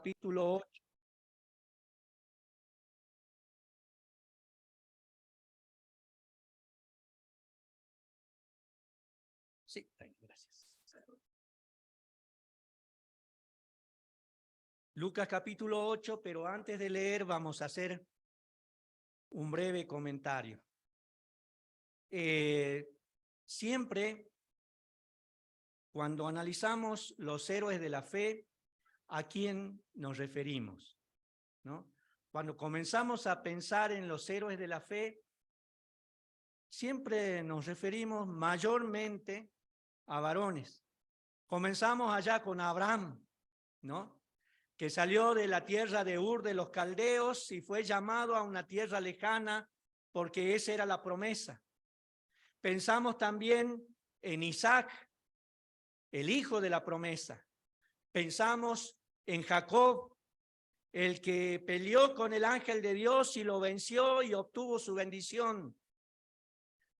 capítulo 8. Sí, gracias. Lucas capítulo 8, pero antes de leer vamos a hacer un breve comentario. Siempre cuando analizamos los héroes de la fe, ¿a quién nos referimos? ¿No? Cuando comenzamos a pensar en los héroes de la fe, siempre nos referimos mayormente a varones. Comenzamos allá con Abraham, ¿no? Que salió de la tierra de Ur de los caldeos y fue llamado a una tierra lejana porque esa era la promesa. Pensamos también en Isaac, el hijo de la promesa. Pensamos en Jacob, el que peleó con el ángel de Dios y lo venció y obtuvo su bendición.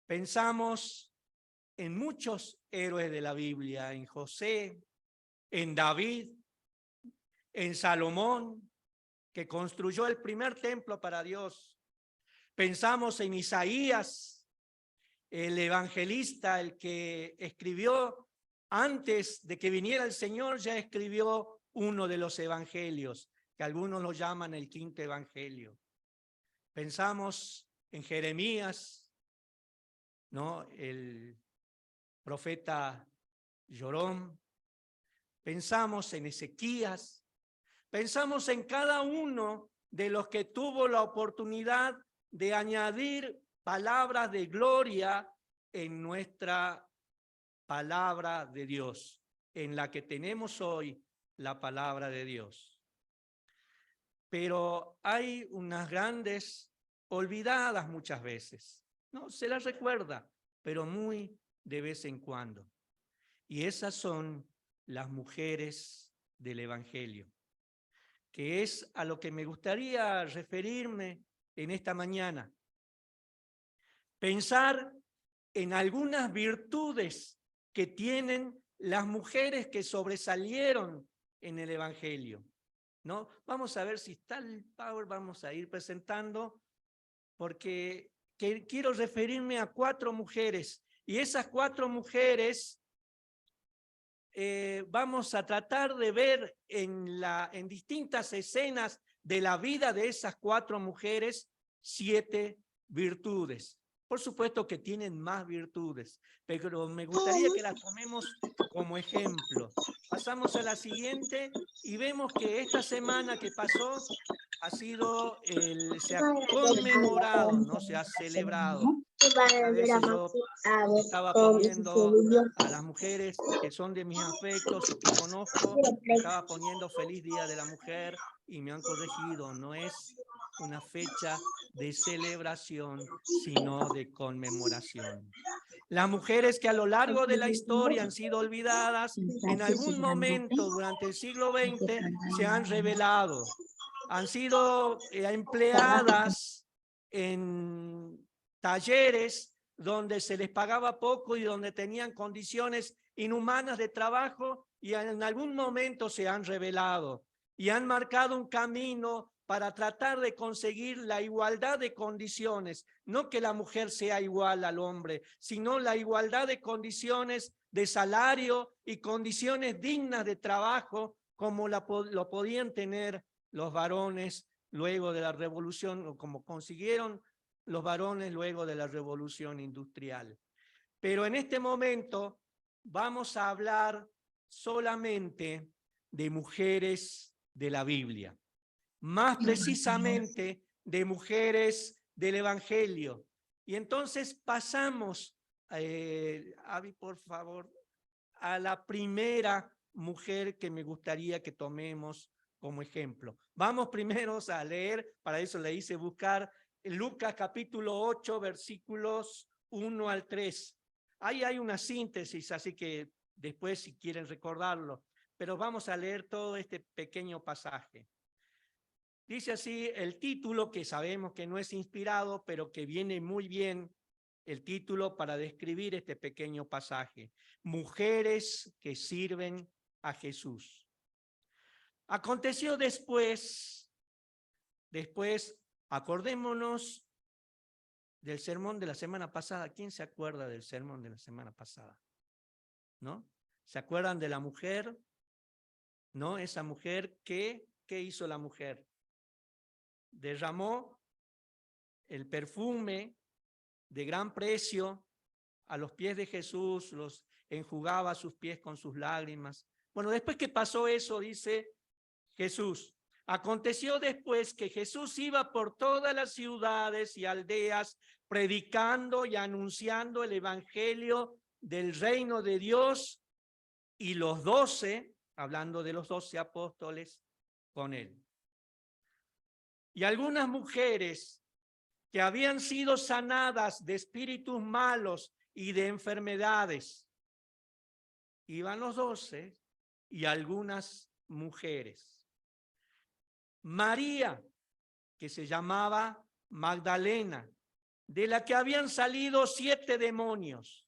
Pensamos en muchos héroes de la Biblia, en José, en David, en Salomón, que construyó el primer templo para Dios. Pensamos en Isaías, el evangelista, el que escribió antes de que viniera el Señor, ya escribió uno de los evangelios, que algunos lo llaman el quinto evangelio. Pensamos en Jeremías, ¿no? El profeta Jorón. Pensamos en Ezequías. Pensamos en cada uno de los que tuvo la oportunidad de añadir palabras de gloria en nuestra palabra de Dios, en la que tenemos hoy la palabra de Dios. Pero hay unas grandes olvidadas muchas veces, ¿no? Se las recuerda, pero muy de vez en cuando. Y esas son las mujeres del Evangelio, que es a lo que me gustaría referirme en esta mañana. Pensar en algunas virtudes que tienen las mujeres que sobresalieron en el Evangelio, ¿no? Vamos a ver si está el power, vamos a ir presentando, porque quiero referirme a 4 mujeres, y esas 4 mujeres vamos a tratar de ver en distintas escenas de la vida de esas 4 mujeres 7 virtudes. Por supuesto que tienen más virtudes, pero me gustaría que las tomemos como ejemplo. Pasamos a la siguiente y vemos que esta semana que pasó se ha conmemorado, no se ha celebrado. A veces yo estaba poniendo a las mujeres que son de mis afectos o que conozco, estaba poniendo feliz Día de la Mujer y me han corregido, no es una fecha de celebración, sino de conmemoración. Las mujeres que a lo largo de la historia han sido olvidadas, en algún momento durante el siglo XX se han revelado, han sido empleadas en talleres donde se les pagaba poco y donde tenían condiciones inhumanas de trabajo, y en algún momento se han revelado y han marcado un camino para tratar de conseguir la igualdad de condiciones, no que la mujer sea igual al hombre, sino la igualdad de condiciones de salario y condiciones dignas de trabajo como lo podían tener los varones luego de la revolución, o como consiguieron los varones luego de la revolución industrial. Pero en este momento vamos a hablar solamente de mujeres de la Biblia, más precisamente de mujeres del Evangelio. Y entonces pasamos, Avi, por favor, a la primera mujer que me gustaría que tomemos como ejemplo. Vamos primero a leer, para eso le hice buscar Lucas capítulo 8, versículos 1 al 3. Ahí hay una síntesis, así que después si quieren recordarlo, pero vamos a leer todo este pequeño pasaje. Dice así el título, que sabemos que no es inspirado, pero que viene muy bien el título para describir este pequeño pasaje. Mujeres que sirven a Jesús. Aconteció después, acordémonos del sermón de la semana pasada. ¿Quién se acuerda del sermón de la semana pasada? ¿No? ¿Se acuerdan de la mujer? ¿No? Esa mujer, ¿qué hizo la mujer? Derramó el perfume de gran precio a los pies de Jesús, los enjugaba sus pies con sus lágrimas. Bueno, después que pasó eso, dice Jesús, aconteció después que Jesús iba por todas las ciudades y aldeas predicando y anunciando el evangelio del reino de Dios, y los 12, hablando de los 12 apóstoles, con él. Y algunas mujeres que habían sido sanadas de espíritus malos y de enfermedades, iban los 12 y algunas mujeres. María, que se llamaba Magdalena, de la que habían salido 7 demonios.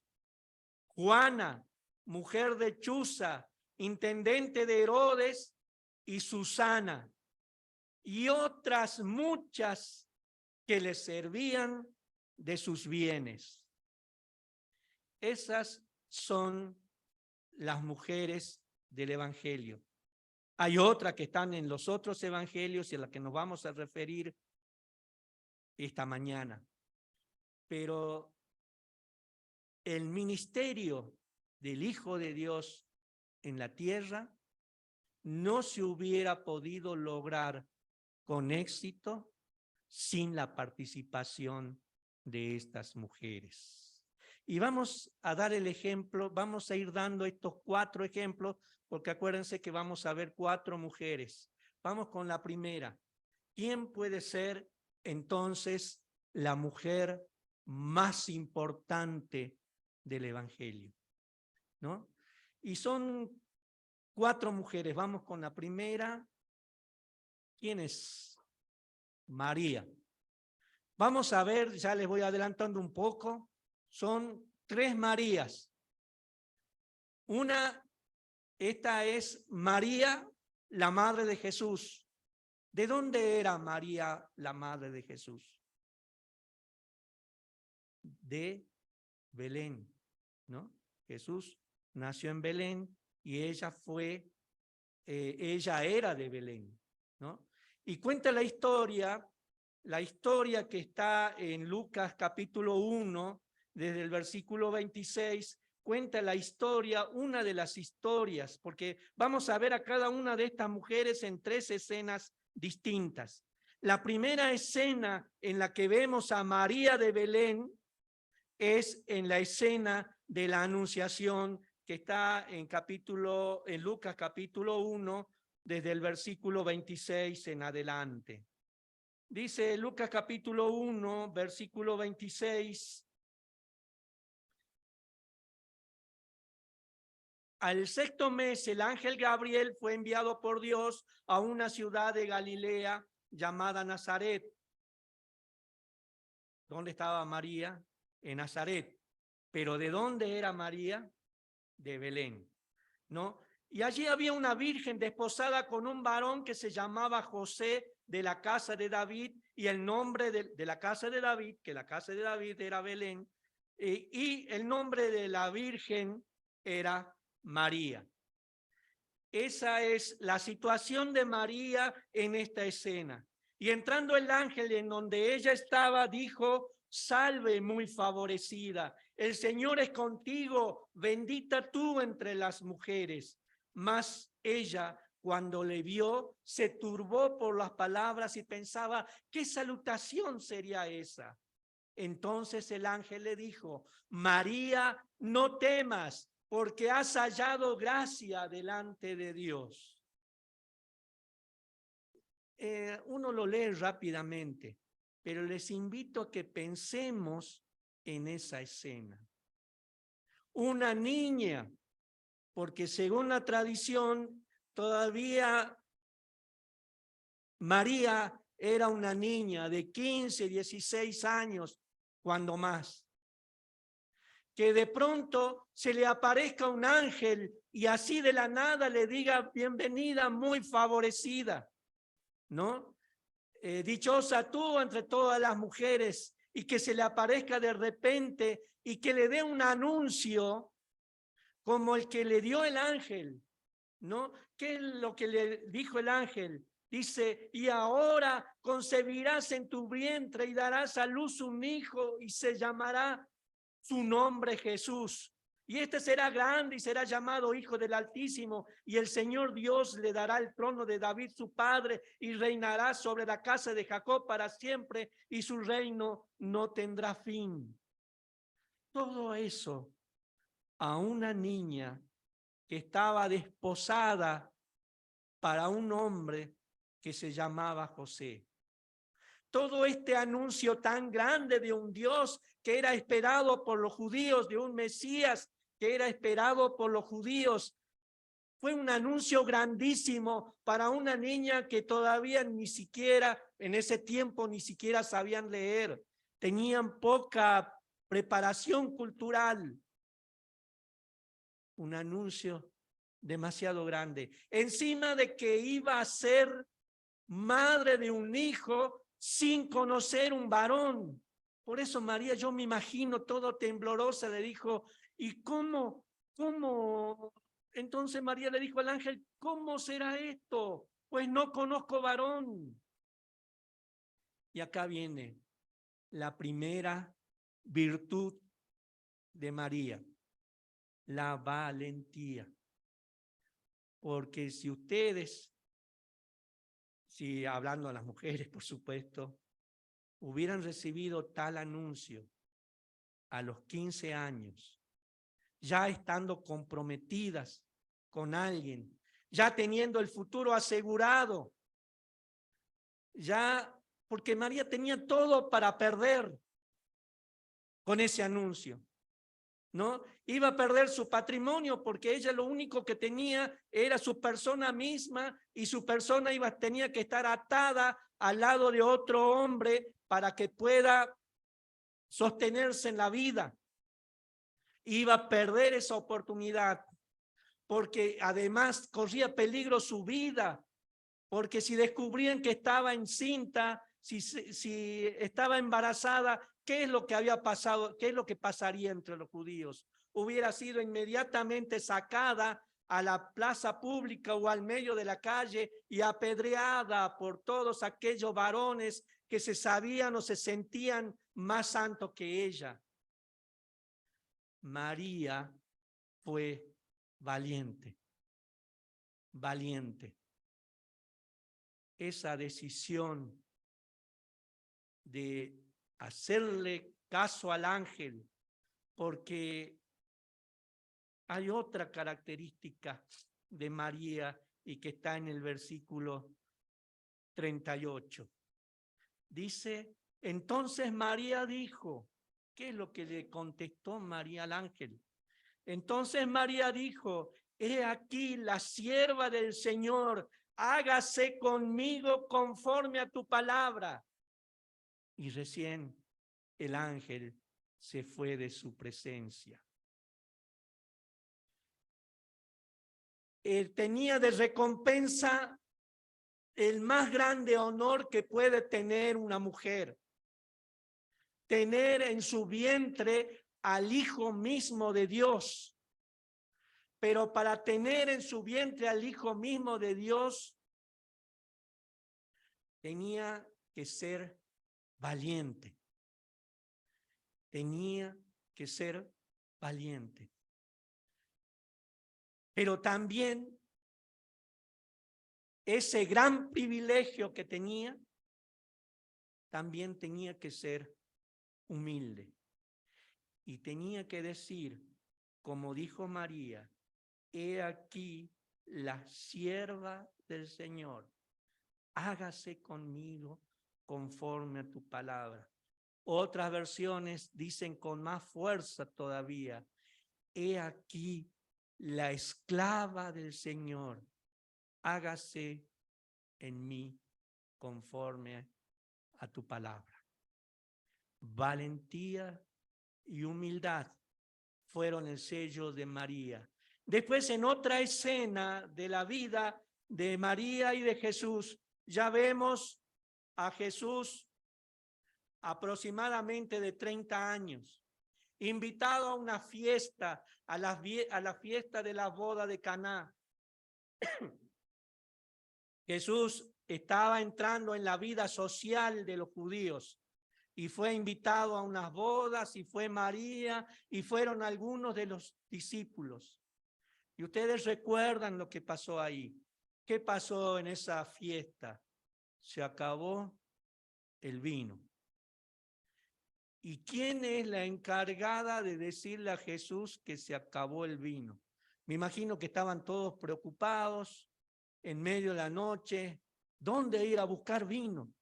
Juana, mujer de Chuza, intendente de Herodes, y Susana, y otras muchas que les servían de sus bienes. Esas son las mujeres del Evangelio. Hay otras que están en los otros evangelios y a las que nos vamos a referir esta mañana. Pero el ministerio del Hijo de Dios en la tierra no se hubiera podido lograr con éxito sin la participación de estas mujeres. Y vamos a dar el ejemplo, vamos a ir dando estos 4 ejemplos, porque acuérdense que vamos a ver 4 mujeres. Vamos con la primera. ¿Quién puede ser entonces la mujer más importante del Evangelio? ¿No? Y son 4 mujeres. Vamos con la primera. ¿Quién es? María. Vamos a ver, ya les voy adelantando un poco. Son 3 Marías. Esta es María, la madre de Jesús. ¿De dónde era María, la madre de Jesús? De Belén, ¿no? Jesús nació en Belén y ella era de Belén, ¿no? Y cuenta la historia que está en Lucas capítulo 1, desde el versículo 26, cuenta la historia, una de las historias, porque vamos a ver a cada una de estas mujeres en 3 escenas distintas. La primera escena en la que vemos a María de Belén es en la escena de la Anunciación, que está en Lucas capítulo 1, desde el versículo 26 en adelante. Dice Lucas capítulo 1, versículo 26. Al 6º mes, el ángel Gabriel fue enviado por Dios a una ciudad de Galilea llamada Nazaret. ¿Dónde estaba María? En Nazaret. ¿Pero de dónde era María? De Belén, ¿no? Y allí había una virgen desposada con un varón que se llamaba José, de la casa de David, y el nombre de la casa de David, que la casa de David era Belén, y el nombre de la virgen era María. Esa es la situación de María en esta escena. Y entrando el ángel en donde ella estaba, dijo: salve, muy favorecida, el Señor es contigo, bendita tú entre las mujeres. Mas ella, cuando le vio, se turbó por las palabras y pensaba: ¿qué salutación sería esa? Entonces el ángel le dijo: María, no temas, porque has hallado gracia delante de Dios. Uno lo lee rápidamente, pero les invito a que pensemos en esa escena. Una niña, porque según la tradición, todavía María era una niña de 15, 16 años, cuando más. Que de pronto se le aparezca un ángel y así de la nada le diga bienvenida, muy favorecida, ¿no? Dichosa tú entre todas las mujeres, y que se le aparezca de repente y que le dé un anuncio como el que le dio el ángel, ¿no? ¿Qué es lo que le dijo el ángel? Dice, y ahora concebirás en tu vientre y darás a luz un hijo y se llamará su nombre Jesús. Y este será grande y será llamado Hijo del Altísimo, y el Señor Dios le dará el trono de David su padre y reinará sobre la casa de Jacob para siempre, y su reino no tendrá fin. Todo eso a una niña que estaba desposada para un hombre que se llamaba José. Todo este anuncio tan grande de un Dios que era esperado por los judíos, de un Mesías que era esperado por los judíos, fue un anuncio grandísimo para una niña que todavía ni siquiera, en ese tiempo, ni siquiera sabían leer. Tenían poca preparación cultural. Un anuncio demasiado grande. Encima de que iba a ser madre de un hijo sin conocer un varón. Por eso María, yo me imagino todo temblorosa, le dijo, ¿y cómo? Entonces María le dijo al ángel, ¿cómo será esto? Pues no conozco varón. Y acá viene la primera virtud de María, la valentía. Porque si ustedes, si hablando a las mujeres, por supuesto, hubieran recibido tal anuncio a los 15 años, ya estando comprometidas con alguien, ya teniendo el futuro asegurado, ya, porque María tenía todo para perder con ese anuncio, ¿no? Iba a perder su patrimonio porque ella lo único que tenía era su persona misma, y su persona tenía que estar atada al lado de otro hombre para que pueda sostenerse en la vida. Iba a perder esa oportunidad porque además corría peligro su vida, porque si descubrían que estaba encinta, si estaba embarazada, ¿qué es lo que había pasado? ¿Qué es lo que pasaría entre los judíos? Hubiera sido inmediatamente sacada a la plaza pública o al medio de la calle y apedreada por todos aquellos varones que se sabían o se sentían más santos que ella. María fue valiente. Esa decisión de hacerle caso al ángel, porque hay otra característica de María y que está en el versículo 38. Dice, entonces María dijo, ¿qué es lo que le contestó María al ángel? Entonces María dijo, he aquí la sierva del Señor, hágase conmigo conforme a tu palabra. Y recién el ángel se fue de su presencia. Él tenía de recompensa el más grande honor que puede tener una mujer. Tener en su vientre al Hijo mismo de Dios. Pero para tener en su vientre al Hijo mismo de Dios, tenía que ser valiente. Tenía que ser valiente. Pero también ese gran privilegio que tenía, también tenía que ser humilde. Y tenía que decir, como dijo María, he aquí la sierva del Señor, hágase conmigo conforme a tu palabra. Otras versiones dicen con más fuerza todavía, he aquí la esclava del Señor, hágase en mí conforme a tu palabra. Valentía y humildad fueron el sello de María. Después, en otra escena de la vida de María y de Jesús, ya vemos a Jesús aproximadamente de 30 años, invitado a una fiesta, a la fiesta de la boda de Caná. Jesús estaba entrando en la vida social de los judíos y fue invitado a unas bodas, y fue María, y fueron algunos de los discípulos. Y ustedes recuerdan lo que pasó ahí. ¿Qué pasó en esa fiesta? Se acabó el vino. ¿Y quién es la encargada de decirle a Jesús que se acabó el vino? Me imagino que estaban todos preocupados en medio de la noche. ¿Dónde ir a buscar vino?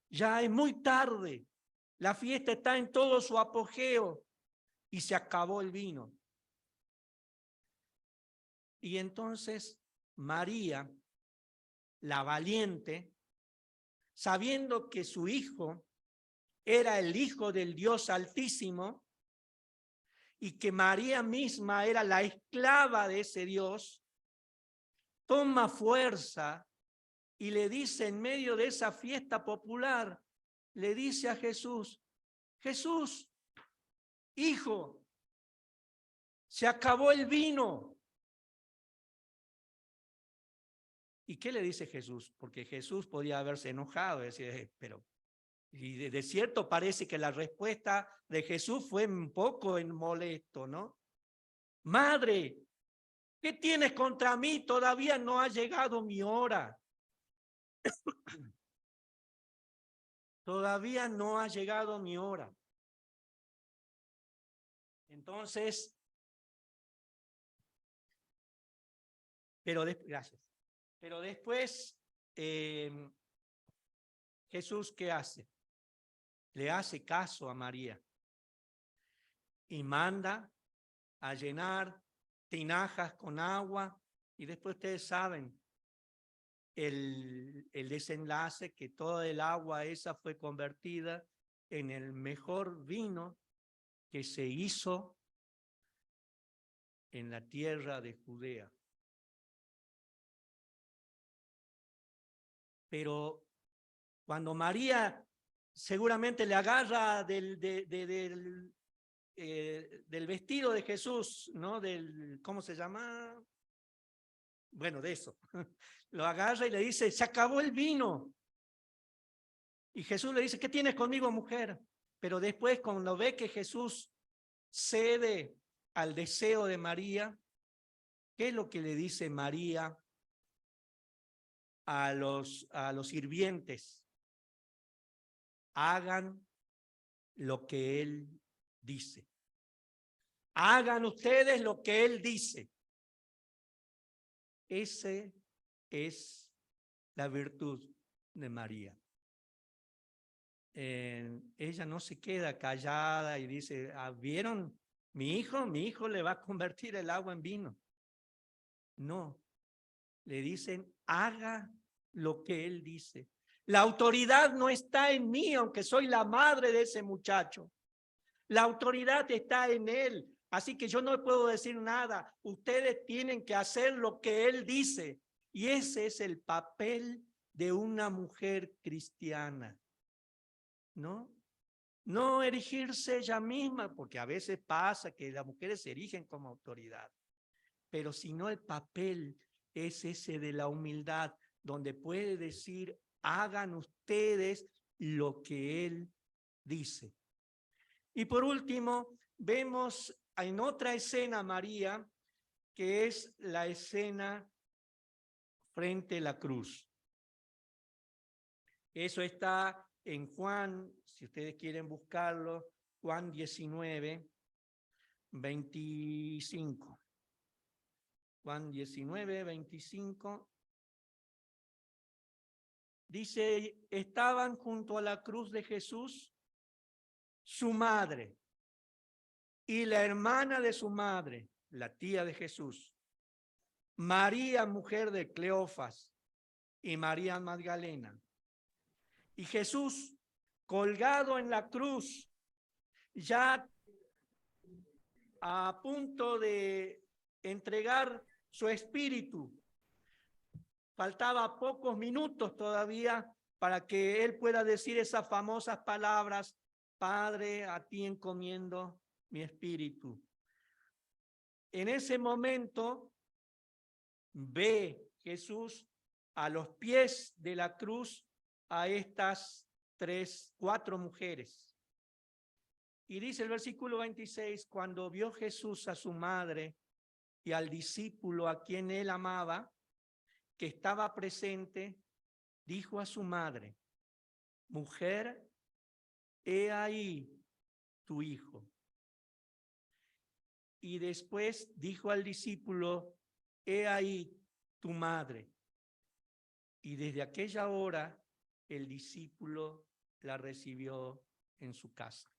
Ya es muy tarde. La fiesta está en todo su apogeo y se acabó el vino. Y entonces María, la valiente, sabiendo que su hijo era el Hijo del Dios Altísimo y que María misma era la esclava de ese Dios, toma fuerza y le dice en medio de esa fiesta popular, le dice a Jesús, Jesús, hijo, se acabó el vino. ¿Y qué le dice Jesús? Porque Jesús podía haberse enojado y decir, pero... Y de cierto parece que la respuesta de Jesús fue un poco molesto, ¿no? Madre, ¿qué tienes contra mí? Todavía no ha llegado mi hora. Todavía no ha llegado mi hora. Entonces, gracias. Pero después, Jesús, ¿qué hace? Le hace caso a María y manda a llenar tinajas con agua, y después ustedes saben el desenlace, que toda el agua esa fue convertida en el mejor vino que se hizo en la tierra de Judea. Pero cuando María seguramente le agarra del vestido de Jesús, ¿no? ¿Cómo se llama? Bueno, de eso. Lo agarra y le dice, se acabó el vino. Y Jesús le dice, ¿qué tienes conmigo, mujer? Pero después, cuando ve que Jesús cede al deseo de María, ¿qué es lo que le dice María a los sirvientes? Hagan lo que Él dice. Hagan ustedes lo que Él dice. Esa es la virtud de María. Ella no se queda callada y dice, ¿vieron? Mi hijo le va a convertir el agua en vino. No, le dicen, haga lo que Él dice. La autoridad no está en mí, aunque soy la madre de ese muchacho. La autoridad está en Él. Así que yo no puedo decir nada. Ustedes tienen que hacer lo que Él dice. Y ese es el papel de una mujer cristiana. ¿No? No erigirse ella misma, porque a veces pasa que las mujeres se erigen como autoridad. Pero si no, el papel es ese de la humildad, donde puede decir, hagan ustedes lo que Él dice. Y por último, vemos en otra escena a María, que es la escena frente a la cruz. Eso está en Juan, si ustedes quieren buscarlo, Juan 19, 25. Juan 19, 25. Dice, estaban junto a la cruz de Jesús su madre y la hermana de su madre, la tía de Jesús, María, mujer de Cleofas, y María Magdalena. Y Jesús, colgado en la cruz, ya a punto de entregar su espíritu. Faltaba pocos minutos todavía para que él pueda decir esas famosas palabras: Padre, a ti encomiendo mi espíritu. En ese momento ve Jesús a los pies de la cruz a estas 4 mujeres. Y dice el versículo 26, cuando vio Jesús a su madre y al discípulo a quien él amaba, que estaba presente, dijo a su madre: mujer, he ahí tu hijo. Y después dijo al discípulo: he ahí tu madre. Y desde aquella hora el discípulo la recibió en su casa.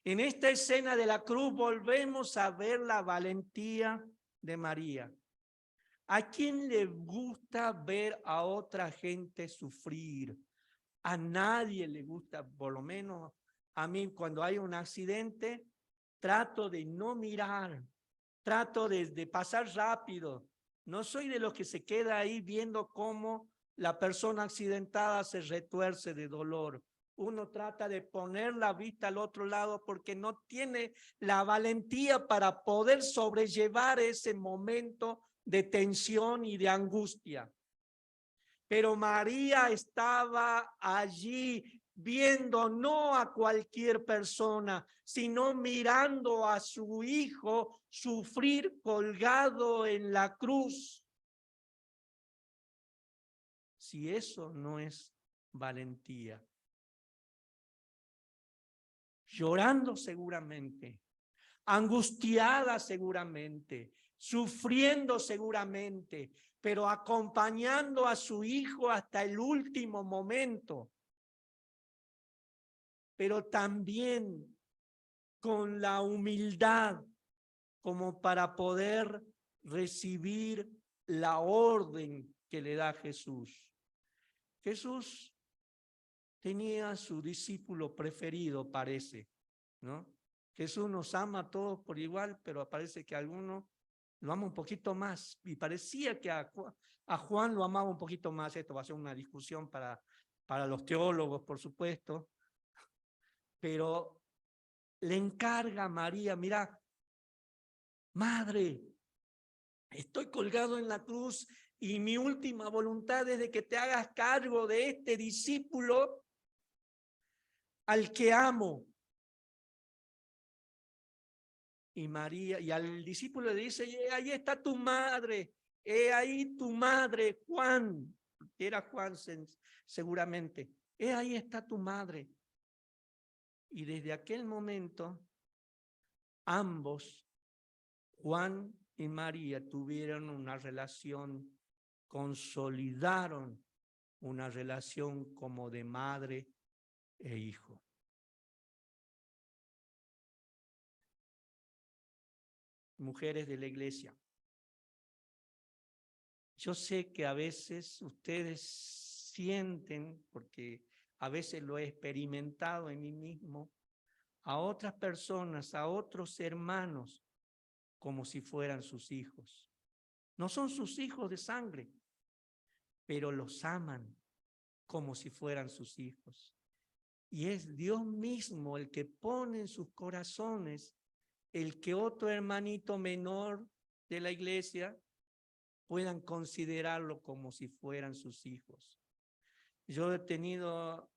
En esta escena de la cruz volvemos a ver la valentía de María. ¿A quién le gusta ver a otra gente sufrir? A nadie le gusta, por lo menos a mí, cuando hay un accidente, trato de no mirar, trato de pasar rápido. No soy de los que se queda ahí viendo cómo la persona accidentada se retuerce de dolor. Uno trata de poner la vista al otro lado porque no tiene la valentía para poder sobrellevar ese momento de tensión y de angustia. Pero María estaba allí viendo no a cualquier persona, sino mirando a su hijo sufrir colgado en la cruz. Si eso no es valentía. Llorando seguramente, angustiada seguramente, sufriendo seguramente, pero acompañando a su hijo hasta el último momento. Pero también con la humildad como para poder recibir la orden que le da Jesús. Jesús tenía a su discípulo preferido, parece, ¿no? Jesús nos ama a todos por igual, pero parece que a algunos lo ama un poquito más. Y parecía que a Juan lo amaba un poquito más. Esto va a ser una discusión para los teólogos, por supuesto. Pero le encarga a María: mira, madre, estoy colgado en la cruz y mi última voluntad es de que te hagas cargo de este discípulo al que amo. Y María, y al discípulo le dice: ahí está tu madre, ahí tu madre, Juan, era Juan seguramente, ahí está tu madre. Y desde aquel momento, ambos, Juan y María, tuvieron una relación, consolidaron una relación como de madre e hijo. Mujeres de la iglesia, yo sé que a veces ustedes sienten, porque a veces lo he experimentado en mí mismo, a otras personas, a otros hermanos, como si fueran sus hijos. No son sus hijos de sangre, pero los aman como si fueran sus hijos. Y es Dios mismo el que pone en sus corazones el que otro hermanito menor de la iglesia puedan considerarlo como si fueran sus hijos. Yo he tenido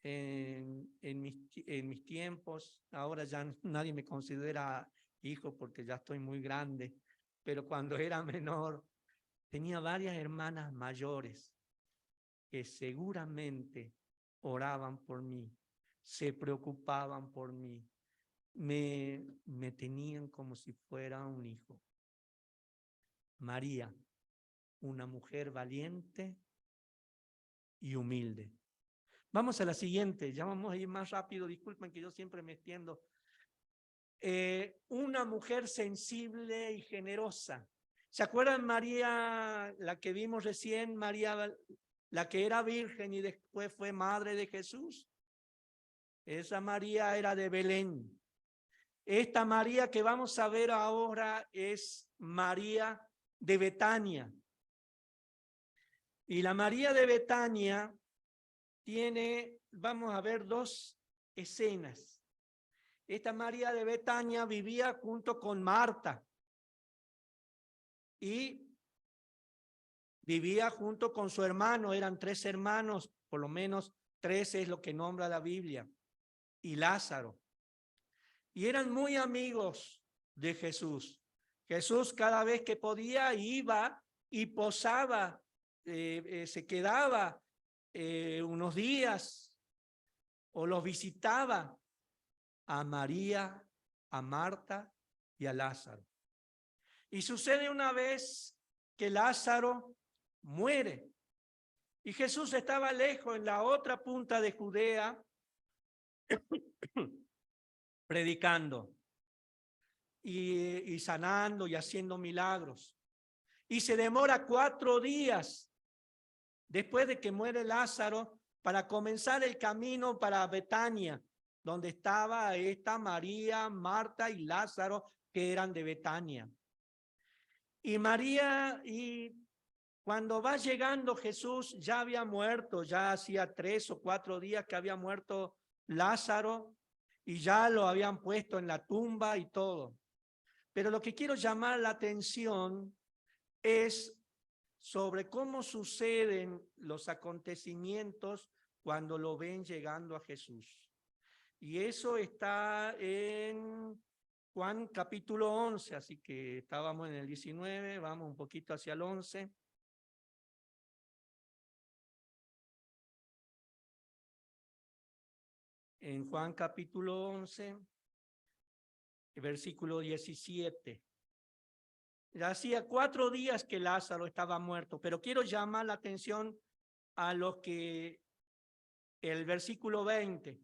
en mis tiempos, ahora ya nadie me considera hijo porque ya estoy muy grande, pero cuando era menor tenía varias hermanas mayores que seguramente oraban por mí, se preocupaban por mí, me tenían como si fuera un hijo. María, una mujer valiente y humilde. Vamos a la siguiente, ya vamos a ir más rápido, disculpen que yo siempre me extiendo. Una mujer sensible y generosa. ¿Se acuerdan María, la que vimos recién, María, la que era virgen y después fue madre de Jesús? Esa María era de Belén. Esta María que vamos a ver ahora es María de Betania. Y la María de Betania tiene, vamos a ver, dos escenas. Esta María de Betania vivía junto con Marta y vivía junto con su hermano. Eran 3 hermanos, por lo menos 3 es lo que nombra la Biblia, y Lázaro. Y eran muy amigos de Jesús. Jesús cada vez que podía iba y posaba, se quedaba unos días o los visitaba a María, a Marta y a Lázaro. Y sucede una vez que Lázaro muere y Jesús estaba lejos en la otra punta de Judea predicando y sanando y haciendo milagros. Y se demora 4 días después de que muere Lázaro para comenzar el camino para Betania, donde estaba esta María, Marta y Lázaro, que eran de Betania. Y María, y cuando va llegando Jesús, ya había muerto, ya hacía 3 o 4 días que había muerto Lázaro, y ya lo habían puesto en la tumba y todo. Pero lo que quiero llamar la atención es sobre cómo suceden los acontecimientos cuando lo ven llegando a Jesús. Y eso está en Juan capítulo 11, así que estábamos en el 19, vamos un poquito hacia el 11. En Juan capítulo 11, versículo 17. Ya hacía 4 días que Lázaro estaba muerto, pero quiero llamar la atención a lo que el versículo 20.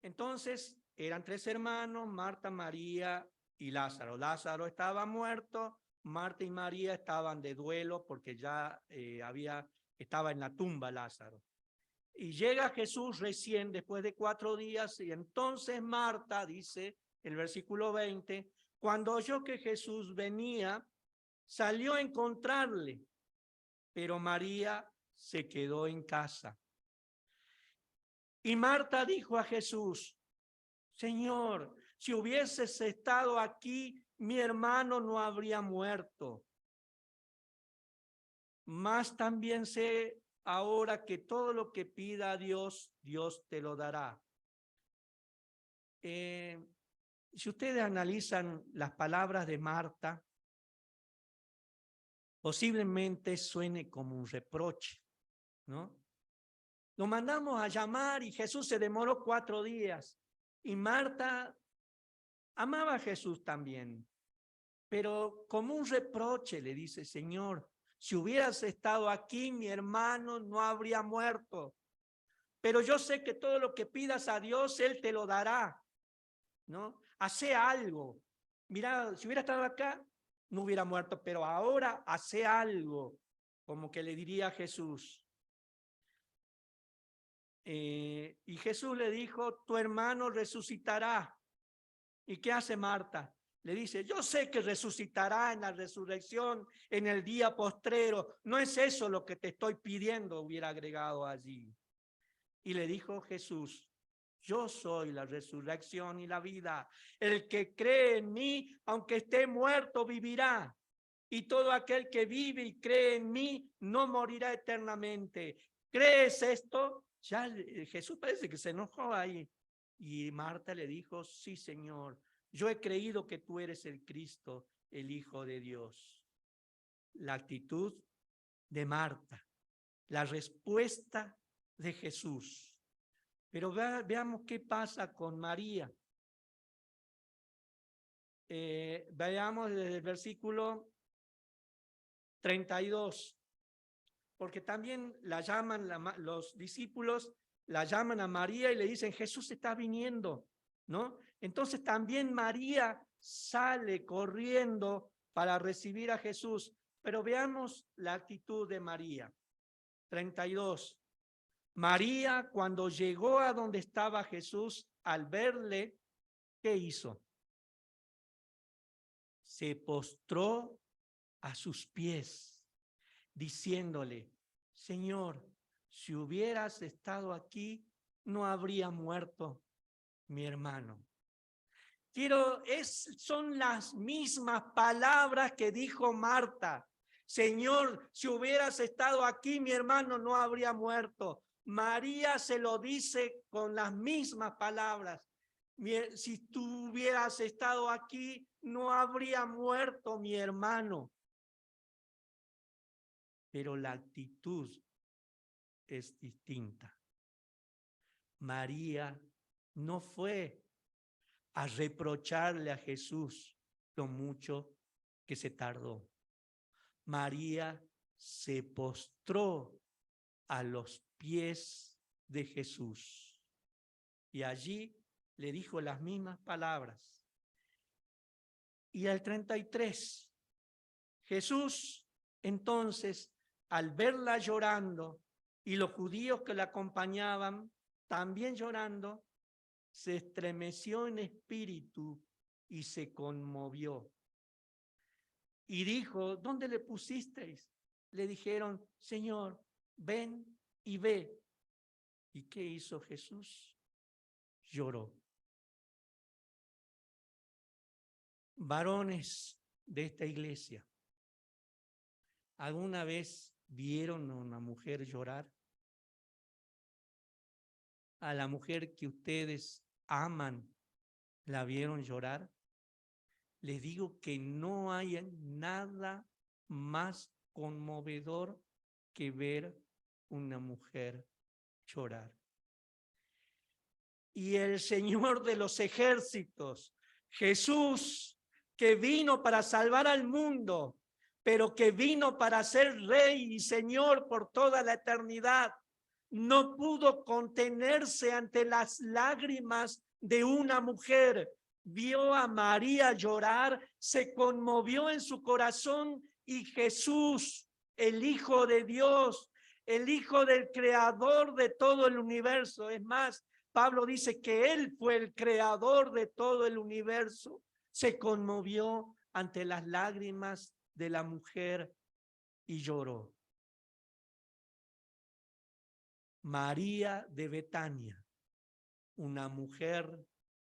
Entonces, eran 3 hermanos, Marta, María y Lázaro. Lázaro estaba muerto, Marta y María estaban de duelo porque ya estaba en la tumba Lázaro. Y llega Jesús recién después de 4 días, y entonces Marta, dice el versículo 20, cuando oyó que Jesús venía, salió a encontrarle, pero María se quedó en casa. Y Marta dijo a Jesús: Señor, si hubieses estado aquí, mi hermano no habría muerto. Mas también sé ahora que todo lo que pida a Dios, Dios te lo dará. Si ustedes analizan las palabras de Marta, posiblemente suene como un reproche, ¿no? Lo mandamos a llamar y Jesús se demoró 4 días. Y Marta amaba a Jesús también, pero como un reproche le dice: Señor, si hubieras estado aquí, mi hermano no habría muerto. Pero yo sé que todo lo que pidas a Dios, Él te lo dará, ¿no? Hace algo. Mira, si hubiera estado acá, no hubiera muerto, pero ahora hace algo, como que le diría a Jesús. Y Jesús le dijo: tu hermano resucitará. ¿Y qué hace Marta? Le dice: yo sé que resucitará en la resurrección, en el día postrero. No es eso lo que te estoy pidiendo, hubiera agregado allí. Y le dijo Jesús: yo soy la resurrección y la vida. El que cree en mí, aunque esté muerto, vivirá. Y todo aquel que vive y cree en mí, no morirá eternamente. ¿Crees esto? Ya Jesús parece que se enojó ahí. Y Marta le dijo: sí, Señor, yo he creído que tú eres el Cristo, el Hijo de Dios. La actitud de Marta, la respuesta de Jesús. Pero veamos qué pasa con María. Veamos desde el versículo 32. Porque también la llaman, los discípulos la llaman a María y le dicen: Jesús está viniendo, ¿no? Entonces también María sale corriendo para recibir a Jesús. Pero veamos la actitud de María. 32. María, cuando llegó a donde estaba Jesús, al verle, ¿qué hizo? se postró a sus pies, diciéndole: Señor, si hubieras estado aquí, no habría muerto mi hermano. Son las mismas palabras que dijo Marta. Señor, si hubieras estado aquí, mi hermano no habría muerto. María se lo dice con las mismas palabras. Si tú hubieras estado aquí, no habría muerto mi hermano. Pero la actitud es distinta. María no fue a reprocharle a Jesús lo mucho que se tardó. María se postró a los pies de Jesús y allí le dijo las mismas palabras. Y al 33, Jesús entonces, al verla llorando y los judíos que la acompañaban también llorando, se estremeció en espíritu y se conmovió. Y dijo: ¿dónde le pusisteis? Le dijeron: Señor, ven y ve. ¿Y qué hizo Jesús? Lloró. Varones de esta iglesia, ¿alguna vez vieron a una mujer llorar? ¿A la mujer que ustedes aman la vieron llorar? Les digo que no hay nada más conmovedor que ver una mujer llorar. Y el Señor de los ejércitos, Jesús, que vino para salvar al mundo, pero que vino para ser Rey y Señor por toda la eternidad, no pudo contenerse ante las lágrimas de una mujer. Vio a María llorar, se conmovió en su corazón y Jesús, el Hijo de Dios, el Hijo del Creador de todo el universo. Es más, Pablo dice que Él fue el creador de todo el universo. Se conmovió ante las lágrimas de la mujer y lloró. María de Betania, una mujer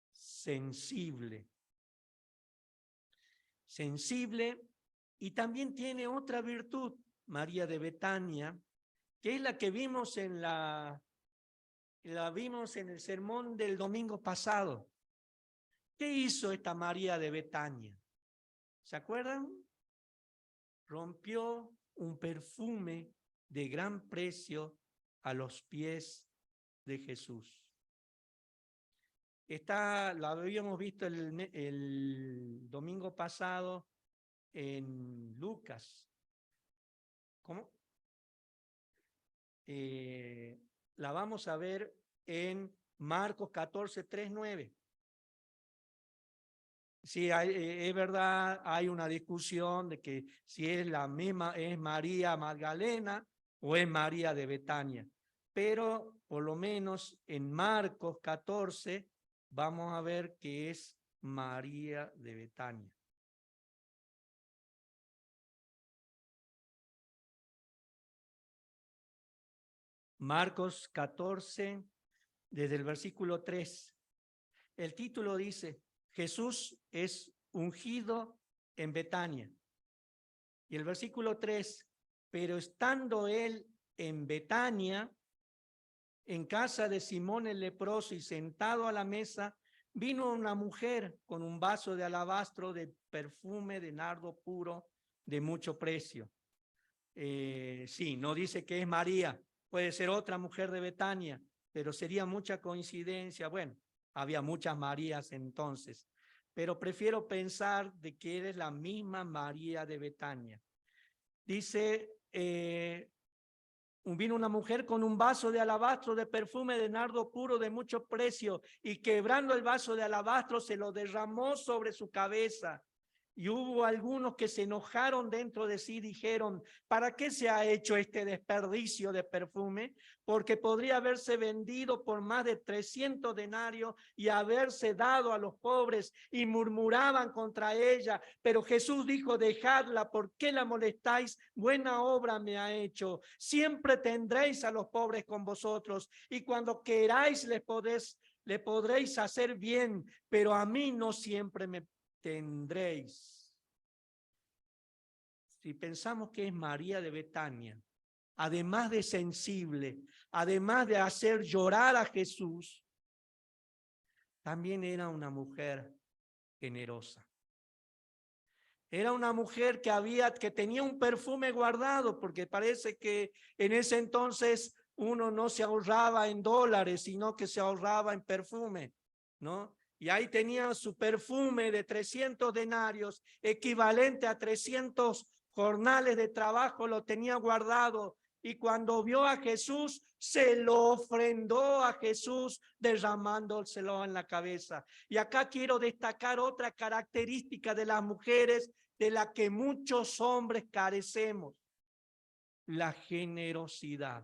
sensible. Sensible, y también tiene otra virtud, María de Betania, que es la que vimos en el sermón del domingo pasado. ¿Qué hizo esta María de Betania? ¿Se acuerdan? Rompió un perfume de gran precio a los pies de Jesús. La habíamos visto el domingo pasado en Lucas. ¿Cómo? La vamos a ver en Marcos 14, 3, 9. Sí, es verdad, hay una discusión de que si es la misma, es María Magdalena o es María de Betania. Pero por lo menos en Marcos 14 vamos a ver que es María de Betania. Marcos 14, desde el versículo 3. El título dice: Jesús es ungido en Betania. Y el versículo 3, pero estando él en Betania, en casa de Simón el leproso y sentado a la mesa, vino una mujer con un vaso de alabastro de perfume de nardo puro de mucho precio. Sí, no dice que es María, puede ser otra mujer de Betania, pero sería mucha coincidencia. Bueno, había muchas Marías entonces, pero prefiero pensar de que eres la misma María de Betania. Dice, vino una mujer con un vaso de alabastro de perfume de nardo puro de mucho precio y quebrando el vaso de alabastro se lo derramó sobre su cabeza. Y hubo algunos que se enojaron dentro de sí, dijeron, ¿para qué se ha hecho este desperdicio de perfume? Porque podría haberse vendido por más de 300 denarios y haberse dado a los pobres, y murmuraban contra ella. Pero Jesús dijo, dejadla, ¿por qué la molestáis? Buena obra me ha hecho. Siempre tendréis a los pobres con vosotros, y cuando queráis le podréis hacer bien, pero a mí no siempre me tendréis. Si pensamos que es María de Betania, además de sensible, además de hacer llorar a Jesús, también era una mujer generosa. Era una mujer que tenía un perfume guardado, porque parece que en ese entonces uno no se ahorraba en dólares, sino que se ahorraba en perfume, ¿no? Y ahí tenía su perfume de 300 denarios, equivalente a 300 jornales de trabajo, lo tenía guardado. Y cuando vio a Jesús, se lo ofrendó a Jesús, derramándoselo en la cabeza. Y acá quiero destacar otra característica de las mujeres de la que muchos hombres carecemos: la generosidad.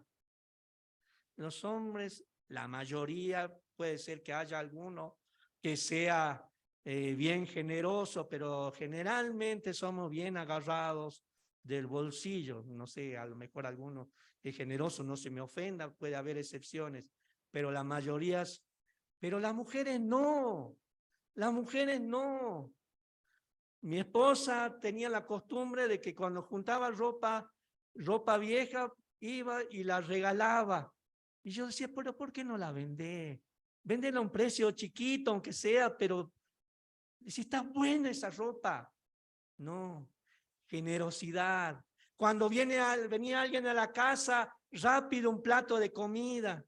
Los hombres, la mayoría, puede ser que haya alguno que sea bien generoso, pero generalmente somos bien agarrados del bolsillo. No sé, a lo mejor alguno es generoso, no se me ofenda, puede haber excepciones, pero la mayoría, pero las mujeres no, las mujeres no. Mi esposa tenía la costumbre de que cuando juntaba ropa vieja, iba y la regalaba. Y yo decía, pero ¿por qué no la vendés? Véndela a un precio chiquito, aunque sea, pero si está buena esa ropa. No, generosidad. Cuando venía alguien a la casa, rápido un plato de comida.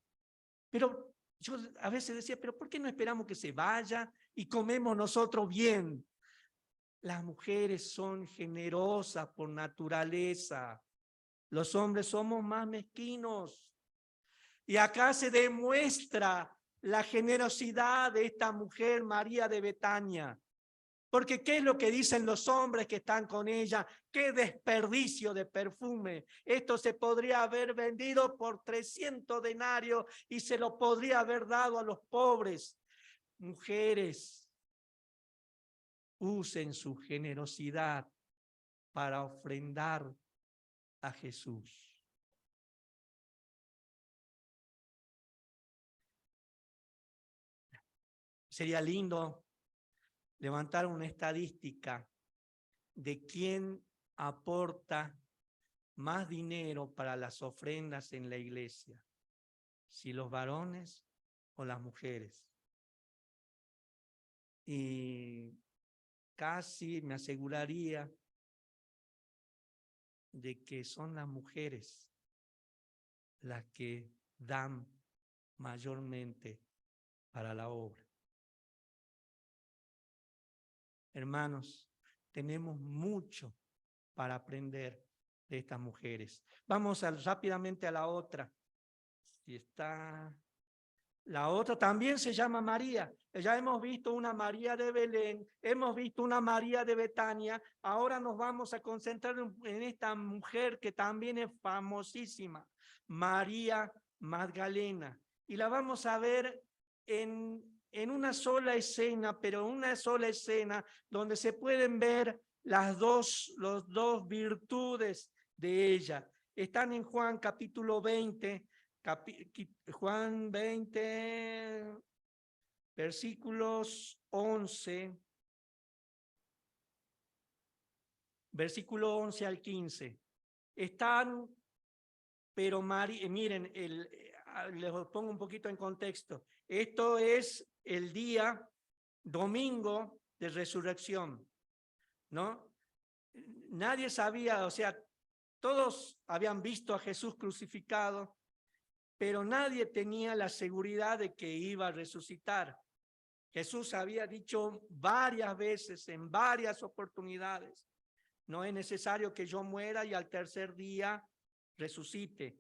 Pero yo a veces decía, pero ¿por qué no esperamos que se vaya y comemos nosotros bien? Las mujeres son generosas por naturaleza. Los hombres somos más mezquinos. Y acá se demuestra la generosidad de esta mujer, María de Betania. Porque ¿qué es lo que dicen los hombres que están con ella? ¡Qué desperdicio de perfume! Esto se podría haber vendido por 300 denarios y se lo podría haber dado a los pobres. Mujeres, usen su generosidad para ofrendar a Jesús. Sería lindo levantar una estadística de quién aporta más dinero para las ofrendas en la iglesia, si los varones o las mujeres. Y casi me aseguraría de que son las mujeres las que dan mayormente para la obra. Hermanos, tenemos mucho para aprender de estas mujeres. Vamos rápidamente a la otra. Si está... La otra también se llama María. Ya hemos visto una María de Belén, hemos visto una María de Betania. Ahora nos vamos a concentrar en esta mujer que también es famosísima, María Magdalena. Y la vamos a ver en una sola escena, pero una sola escena donde se pueden ver las dos virtudes de ella. Están en Juan capítulo 20, Juan 20, versículos 11, versículo 11 al 15. Están, pero María, miren, les pongo un poquito en contexto. Esto es el día domingo de resurrección, ¿no? Nadie sabía, o sea, todos habían visto a Jesús crucificado, pero nadie tenía la seguridad de que iba a resucitar. Jesús había dicho varias veces, en varias oportunidades, no es necesario que yo muera y al tercer día resucite.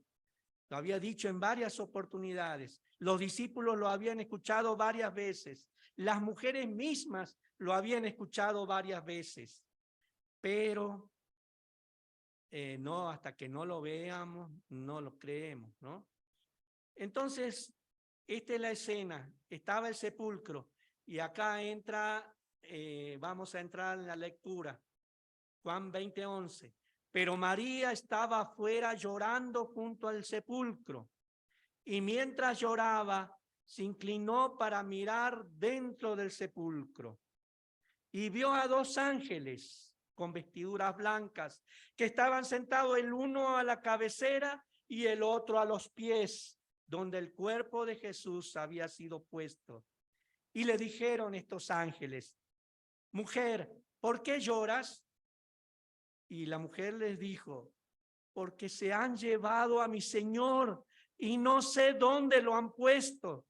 Lo había dicho en varias oportunidades. Los discípulos lo habían escuchado varias veces. Las mujeres mismas lo habían escuchado varias veces. pero no, hasta que no lo veamos, no lo creemos, ¿no? Entonces, esta es la escena. Estaba el sepulcro y acá entra, vamos a entrar en la lectura. Juan 20:11. Pero María estaba afuera llorando junto al sepulcro, y mientras lloraba, se inclinó para mirar dentro del sepulcro y vio a 2 ángeles con vestiduras blancas que estaban sentados, el uno a la cabecera y el otro a los pies, donde el cuerpo de Jesús había sido puesto. Y le dijeron estos ángeles: mujer, ¿por qué lloras? Y la mujer les dijo: porque se han llevado a mi Señor y no sé dónde lo han puesto.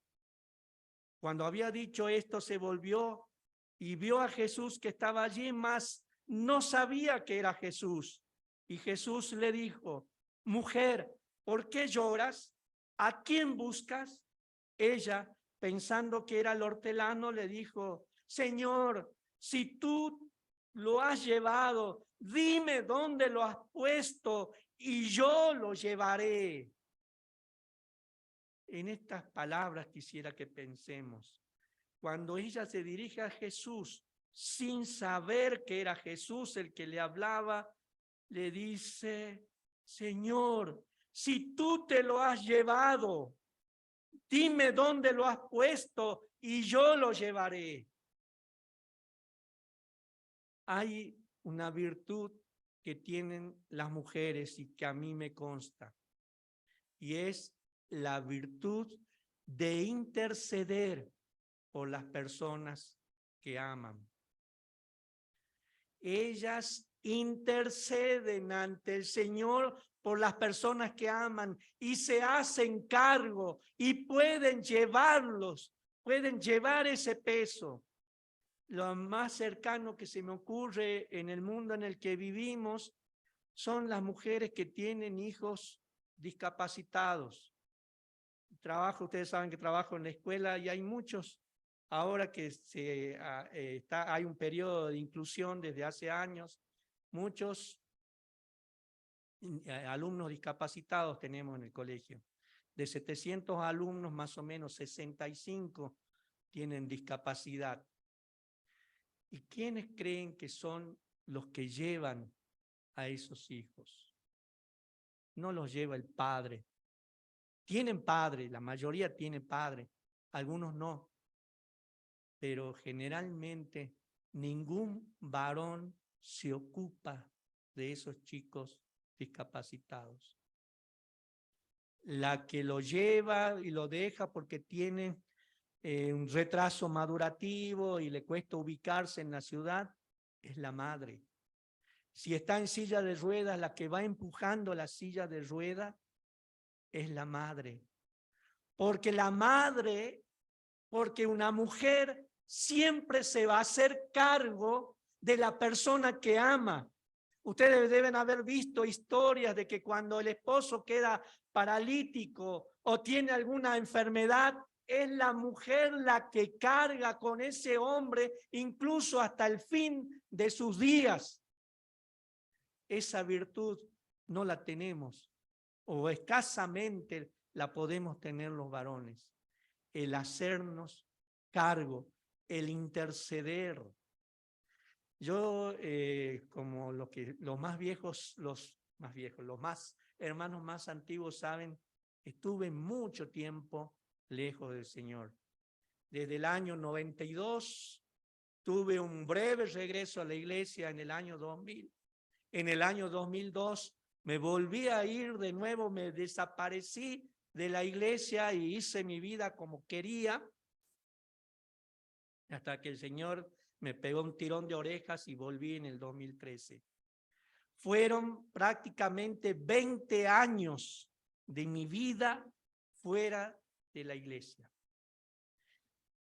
Cuando había dicho esto, se volvió y vio a Jesús que estaba allí, mas no sabía que era Jesús. Y Jesús le dijo: mujer, ¿por qué lloras? ¿A quién buscas? Ella, pensando que era el hortelano, le dijo: Señor, si tú lo has llevado, dime dónde lo has puesto y yo lo llevaré. En estas palabras quisiera que pensemos. Cuando ella se dirige a Jesús, sin saber que era Jesús el que le hablaba, le dice: Señor, si tú te lo has llevado, dime dónde lo has puesto y yo lo llevaré. Hay una virtud que tienen las mujeres y que a mí me consta, y es la virtud de interceder por las personas que aman. Ellas interceden ante el Señor por las personas que aman y se hacen cargo y pueden llevarlos, pueden llevar ese peso. Lo más cercano que se me ocurre en el mundo en el que vivimos son las mujeres que tienen hijos discapacitados. Ustedes saben que trabajo en la escuela y hay muchos, ahora que hay un periodo de inclusión desde hace años, muchos alumnos discapacitados tenemos en el colegio. De 700 alumnos, más o menos 65 tienen discapacidad. ¿Y quiénes creen que son los que llevan a esos hijos? No los lleva el padre. Tienen padre, la mayoría tiene padre, algunos no. Pero generalmente ningún varón se ocupa de esos chicos discapacitados. La que lo lleva y lo deja porque tiene un retraso madurativo y le cuesta ubicarse en la ciudad es la madre. Si está en silla de ruedas, la que va empujando la silla de ruedas es la madre. Porque una mujer siempre se va a hacer cargo de la persona que ama. Ustedes deben haber visto historias de que cuando el esposo queda paralítico o tiene alguna enfermedad, es la mujer la que carga con ese hombre incluso hasta el fin de sus días. Esa virtud no la tenemos, o escasamente la podemos tener los varones. El hacernos cargo, el interceder. Yo, como los hermanos más antiguos saben, estuve mucho tiempo lejos del Señor. Desde el año 92 tuve un breve regreso a la iglesia en el año 2000. En el año 2002 me volví a ir de nuevo, me desaparecí de la iglesia y hice mi vida como quería, hasta que el Señor me pegó un tirón de orejas y volví en el 2013. Fueron prácticamente 20 años de mi vida fuera de la iglesia.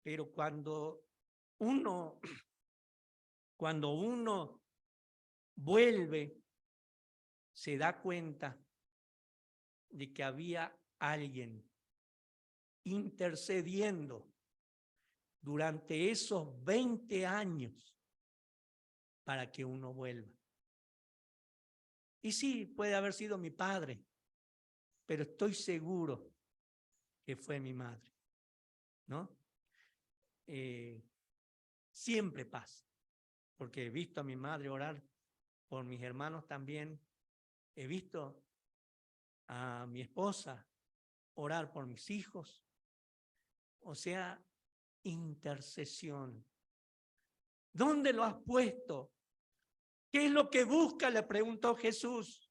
Pero cuando uno vuelve, se da cuenta de que había alguien intercediendo durante esos 20 años para que uno vuelva. Y sí, puede haber sido mi padre, pero estoy seguro que fue mi madre, ¿no? Siempre pasa, porque he visto a mi madre orar por mis hermanos también, he visto a mi esposa orar por mis hijos, o sea, intercesión. ¿Dónde lo has puesto? ¿Qué es lo que busca? Le preguntó Jesús.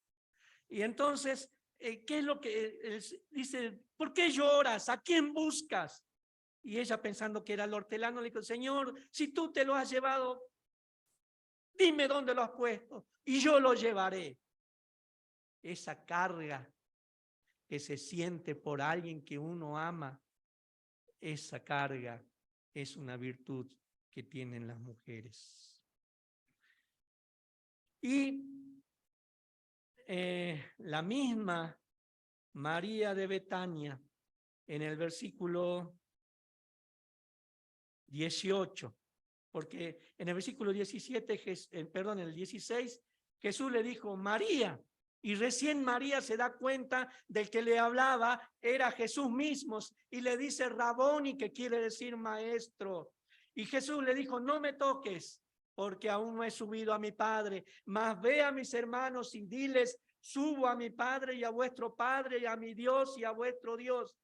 Y entonces, ¿qué es lo que dice? ¿Por qué lloras? ¿A quién buscas? Y ella, pensando que era el hortelano, le dijo: Señor, si tú te lo has llevado, dime dónde lo has puesto y yo lo llevaré. Esa carga que se siente por alguien que uno ama, esa carga es una virtud que tienen las mujeres. Y la misma María de Betania, en el versículo 18, porque en el versículo 17, en el 16, Jesús le dijo: María, y recién María se da cuenta del que le hablaba era Jesús mismo, y le dice Raboni, que quiere decir maestro. Y Jesús le dijo: no me toques, porque aún no he subido a mi Padre, mas ve a mis hermanos y diles: subo a mi Padre y a vuestro Padre, y a mi Dios y a vuestro Dios.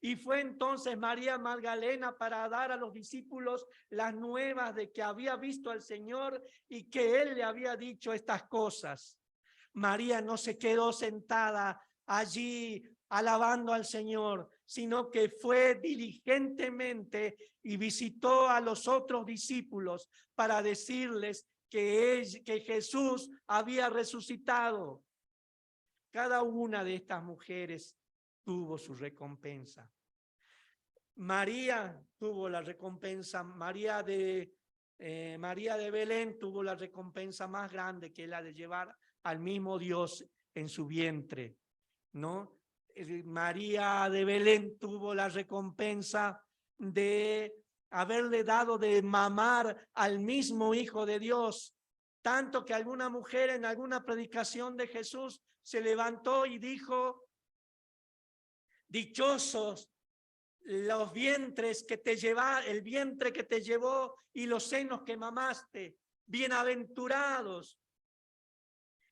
Y fue entonces María Magdalena para dar a los discípulos las nuevas de que había visto al Señor y que Él le había dicho estas cosas. María no se quedó sentada allí alabando al Señor, sino que fue diligentemente y visitó a los otros discípulos para decirles que Jesús había resucitado. Cada una de estas mujeres tuvo su recompensa. María tuvo la recompensa, María de Belén tuvo la recompensa más grande, que es la de llevar al mismo Dios en su vientre, ¿no? María de Belén tuvo la recompensa de haberle dado de mamar al mismo Hijo de Dios, tanto que alguna mujer en alguna predicación de Jesús se levantó y dijo: dichosos los vientres que te el vientre que te llevó y los senos que mamaste, bienaventurados.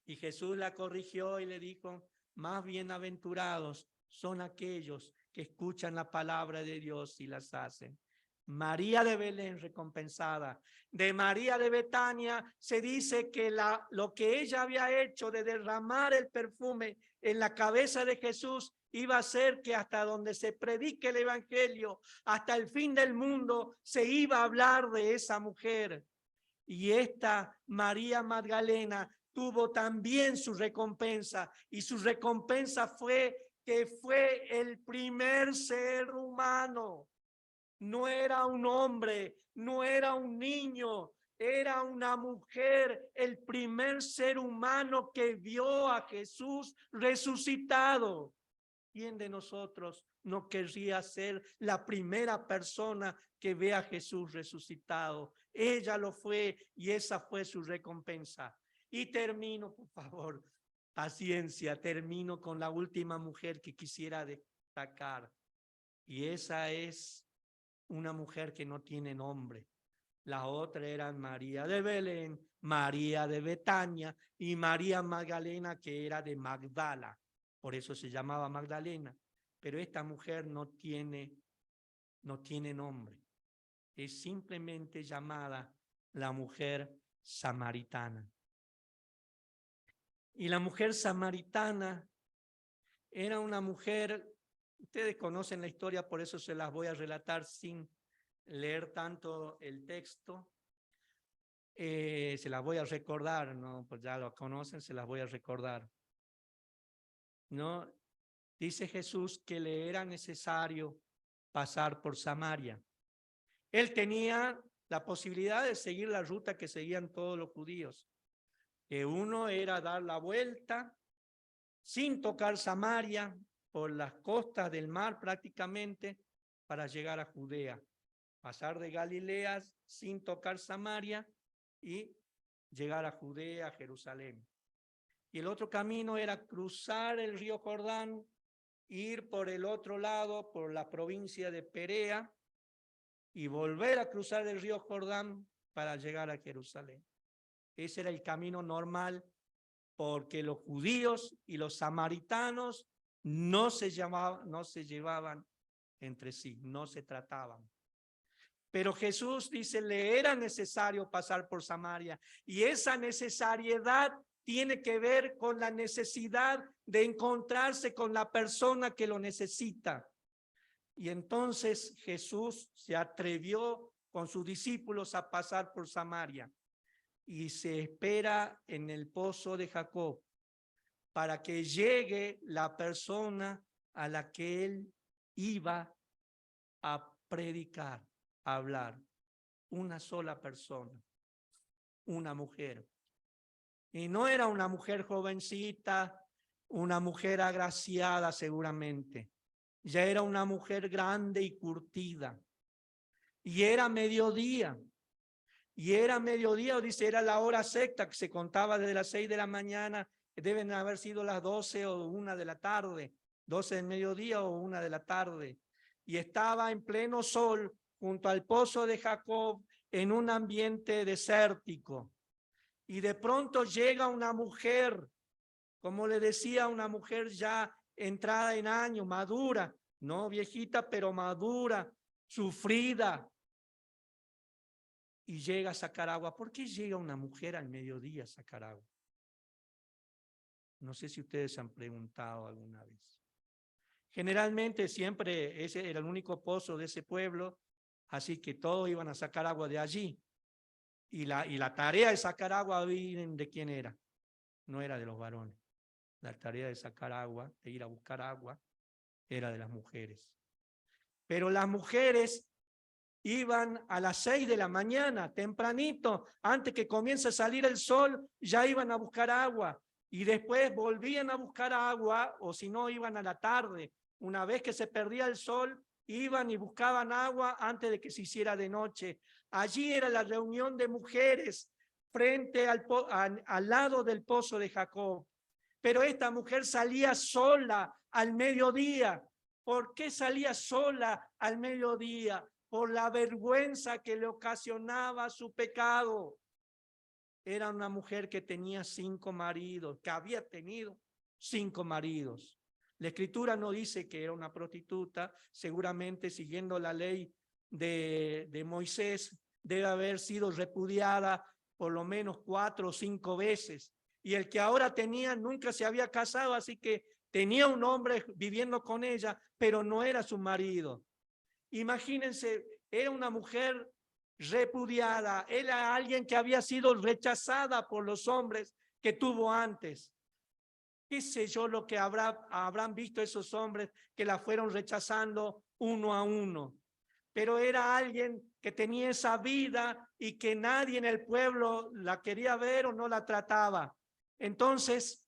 Y Jesús la corrigió y le dijo: más bienaventurados son aquellos que escuchan la palabra de Dios y las hacen. María de Belén recompensada. De María de Betania se dice que lo que ella había hecho de derramar el perfume en la cabeza de Jesús iba a ser que hasta donde se predique el evangelio, hasta el fin del mundo, se iba a hablar de esa mujer. Y esta María Magdalena tuvo también su recompensa, y su recompensa fue que fue el primer ser humano. No era un hombre, no era un niño, era una mujer, el primer ser humano que vio a Jesús resucitado. ¿Quién de nosotros no querría ser la primera persona que ve a Jesús resucitado? Ella lo fue y esa fue su recompensa. Y termino, por favor, paciencia, termino con la última mujer que quisiera destacar. Y esa es una mujer que no tiene nombre. La otra eran María de Belén, María de Betania y María Magdalena, que era de Magdala. Por eso se llamaba Magdalena. Pero esta mujer no tiene nombre. Es simplemente llamada la mujer samaritana. Y la mujer samaritana era una mujer, ustedes conocen la historia, por eso se las voy a relatar sin leer tanto el texto. Se las voy a recordar, ¿no? Pues ya lo conocen, se las voy a recordar. ¿No? Dice Jesús que le era necesario pasar por Samaria. Él tenía la posibilidad de seguir la ruta que seguían todos los judíos, que uno era dar la vuelta sin tocar Samaria por las costas del mar prácticamente para llegar a Judea, pasar de Galilea sin tocar Samaria y llegar a Judea, a Jerusalén. Y el otro camino era cruzar el río Jordán, ir por el otro lado, por la provincia de Perea, y volver a cruzar el río Jordán para llegar a Jerusalén. Ese era el camino normal, porque los judíos y los samaritanos no se llevaban entre sí, no se trataban. Pero Jesús dice, le era necesario pasar por Samaria, y esa necesariedad tiene que ver con la necesidad de encontrarse con la persona que lo necesita. Y entonces Jesús se atrevió con sus discípulos a pasar por Samaria y se espera en el pozo de Jacob para que llegue la persona a la que él iba a predicar, a hablar. Una sola persona, una mujer. Y no era una mujer jovencita, una mujer agraciada seguramente. Ya era una mujer grande y curtida. Y era mediodía. Y era mediodía, dice, era la hora sexta, que se contaba desde las 6 de la mañana, deben haber sido las 12 o 1 de la tarde, 12 del mediodía o 1 de la tarde. Y estaba en pleno sol, junto al pozo de Jacob, en un ambiente desértico. Y de pronto llega una mujer, como le decía, una mujer ya entrada en años, madura, no viejita, pero madura, sufrida, y llega a sacar agua. ¿Por qué llega una mujer al mediodía a sacar agua? No sé si ustedes se han preguntado alguna vez. Generalmente siempre ese era el único pozo de ese pueblo, así que todos iban a sacar agua de allí. Y la tarea de sacar agua, ¿de quién era? No era de los varones. La tarea de sacar agua, de ir a buscar agua, era de las mujeres. Pero las mujeres iban a las 6 de la mañana, tempranito, antes que comience a salir el sol, ya iban a buscar agua. Y después volvían a buscar agua, o si no, iban a la tarde. Una vez que se perdía el sol, iban y buscaban agua antes de que se hiciera de noche. Allí era la reunión de mujeres frente al lado del pozo de Jacob. Pero esta mujer salía sola al mediodía. ¿Por qué salía sola al mediodía? Por la vergüenza que le ocasionaba su pecado. Era una mujer que tenía 5 maridos, que había tenido 5 maridos. La escritura no dice que era una prostituta, seguramente siguiendo la ley de Moisés, debe haber sido repudiada por lo menos 4 o 5 veces. Y el que ahora tenía nunca se había casado, así que tenía un hombre viviendo con ella, pero no era su marido. Imagínense, era una mujer repudiada, era alguien que había sido rechazada por los hombres que tuvo antes. ¿Qué sé yo lo que habrán visto esos hombres que la fueron rechazando uno a uno? Pero era alguien que tenía esa vida y que nadie en el pueblo la quería ver o no la trataba. Entonces,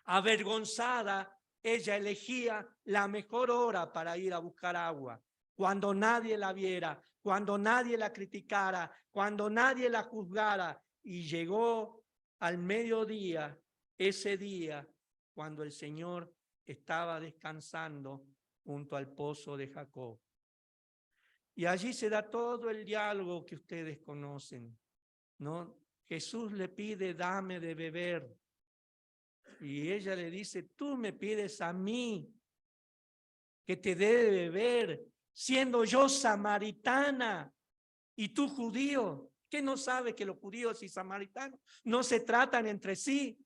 avergonzada, ella elegía la mejor hora para ir a buscar agua, cuando nadie la viera, cuando nadie la criticara, cuando nadie la juzgara. Y llegó al mediodía, ese día, cuando el Señor estaba descansando junto al pozo de Jacob. Y allí se da todo el diálogo que ustedes conocen, ¿no? Jesús le pide, dame de beber. Y ella le dice, tú me pides a mí que te dé de beber, siendo yo samaritana y tú judío. ¿Qué no sabe que los judíos y samaritanos no se tratan entre sí?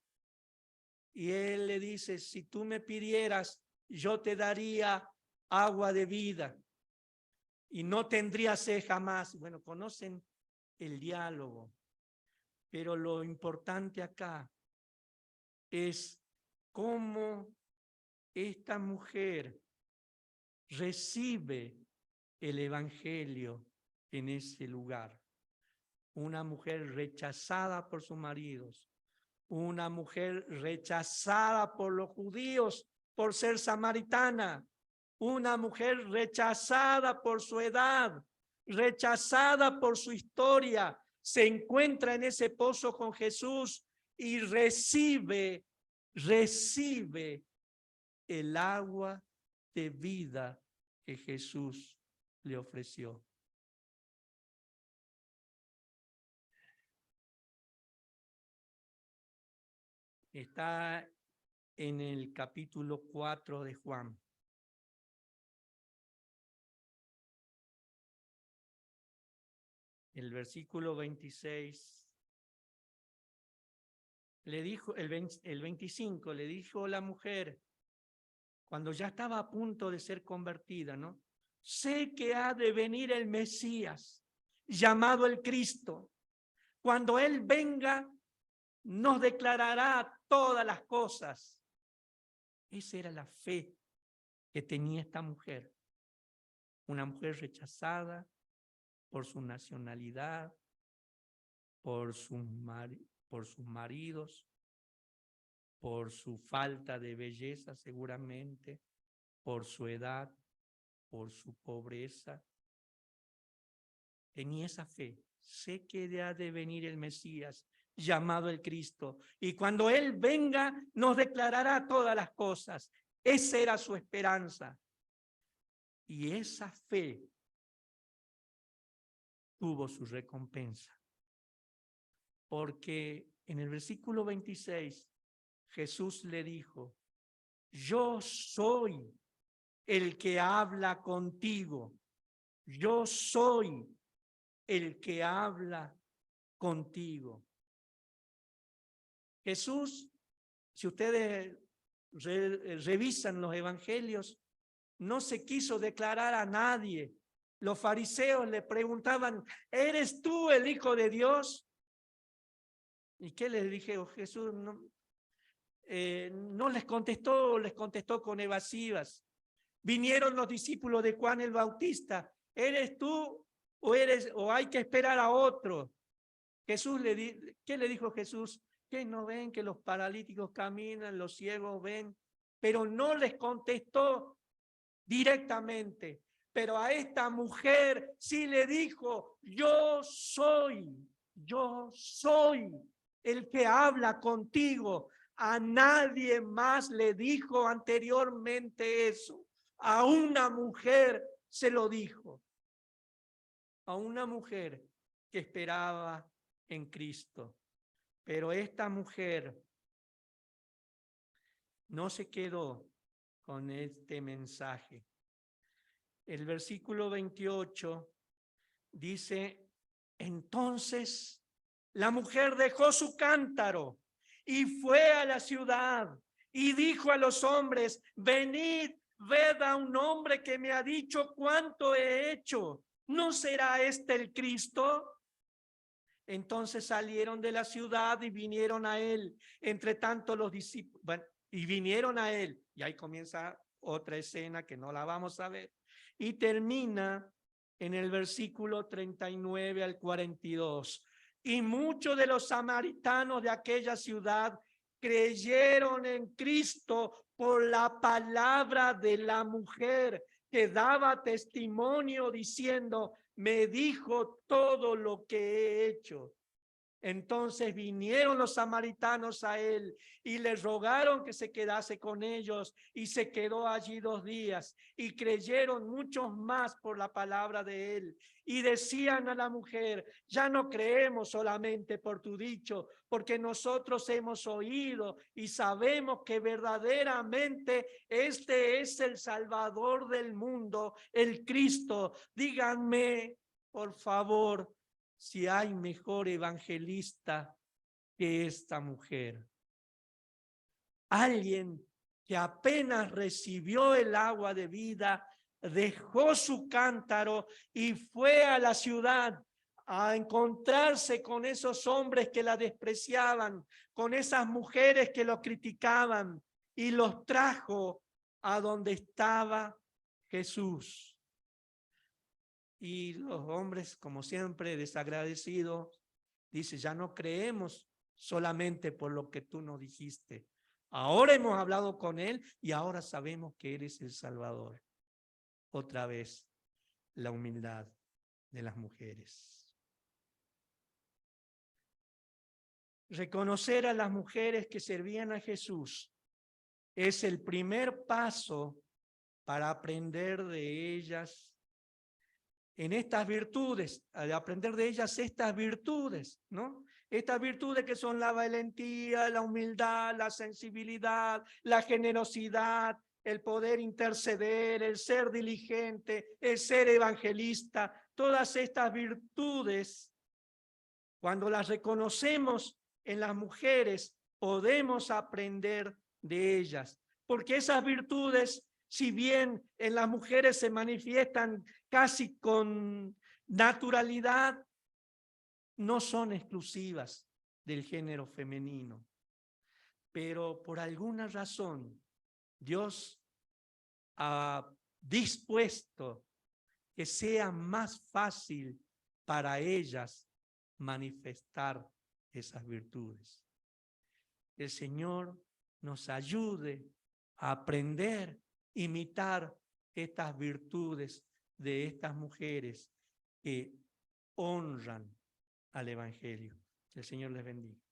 Y él le dice, si tú me pidieras, yo te daría agua de vida y no tendría sed jamás. Bueno, conocen el diálogo, pero lo importante acá es cómo esta mujer recibe el evangelio en ese lugar. Una mujer rechazada por sus maridos, una mujer rechazada por los judíos por ser samaritana, una mujer rechazada por su edad, rechazada por su historia, se encuentra en ese pozo con Jesús y recibe el agua de vida que Jesús le ofreció. Está en el capítulo 4 de Juan. El versículo 26. Le dijo, el 25, le dijo la mujer, cuando ya estaba a punto de ser convertida, ¿no? Sé que ha de venir el Mesías, llamado el Cristo. Cuando Él venga, nos declarará todas las cosas. Esa era la fe que tenía esta mujer. Una mujer rechazada por su nacionalidad, por sus maridos, por su falta de belleza seguramente, por su edad, por su pobreza. Tenía esa fe. Sé que ha de venir el Mesías, llamado el Cristo, y cuando Él venga nos declarará todas las cosas. Esa era su esperanza. Y esa fe tuvo su recompensa. Porque en el versículo 26, Jesús le dijo, yo soy el que habla contigo. Yo soy el que habla contigo. Jesús, si ustedes revisan los evangelios, no se quiso declarar a nadie. Los fariseos le preguntaban, ¿eres tú el Hijo de Dios? ¿Y qué les dije? Jesús no les contestó con evasivas. Vinieron los discípulos de Juan el Bautista, ¿eres tú o hay que esperar a otro? ¿Qué le dijo Jesús? ¿Qué no ven que los paralíticos caminan, los ciegos ven? Pero no les contestó directamente. Pero a esta mujer sí le dijo, yo soy el que habla contigo. A nadie más le dijo anteriormente eso. A una mujer se lo dijo. A una mujer que esperaba en Cristo. Pero esta mujer no se quedó con este mensaje. El versículo 28 dice, entonces la mujer dejó su cántaro y fue a la ciudad y dijo a los hombres, venid, ved a un hombre que me ha dicho cuánto he hecho. ¿No será este el Cristo? Entonces salieron de la ciudad y vinieron a él. Entre tanto los discípulos, bueno, y vinieron a él. Y ahí comienza otra escena que no la vamos a ver. Y termina en el versículo 39 al 42. Y muchos de los samaritanos de aquella ciudad creyeron en Cristo por la palabra de la mujer que daba testimonio diciendo, me dijo todo lo que he hecho. Entonces vinieron los samaritanos a él y le rogaron que se quedase con ellos y se quedó allí 2 días y creyeron muchos más por la palabra de él y decían a la mujer, ya no creemos solamente por tu dicho, porque nosotros hemos oído y sabemos que verdaderamente este es el Salvador del mundo, el Cristo. Díganme, por favor, si hay mejor evangelista que esta mujer. Alguien que apenas recibió el agua de vida, dejó su cántaro y fue a la ciudad a encontrarse con esos hombres que la despreciaban, con esas mujeres que lo criticaban y los trajo a donde estaba Jesús. Y los hombres, como siempre, desagradecidos, dice, ya no creemos solamente por lo que tú nos dijiste. Ahora hemos hablado con él y ahora sabemos que eres el Salvador. Otra vez, la humildad de las mujeres. reconocer a las mujeres que servían a Jesús es el primer paso para aprender de ellas en estas virtudes, al aprender de ellas estas virtudes, ¿no? Estas virtudes que son la valentía, la humildad, la sensibilidad, la generosidad, el poder interceder, el ser diligente, el ser evangelista. Todas estas virtudes, cuando las reconocemos en las mujeres, podemos aprender de ellas. Porque esas virtudes, si bien en las mujeres se manifiestan casi con naturalidad, no son exclusivas del género femenino. Pero por alguna razón, Dios ha dispuesto que sea más fácil para ellas manifestar esas virtudes. El Señor nos ayude a aprender, imitar estas virtudes de estas mujeres que honran al Evangelio. Que el Señor les bendiga.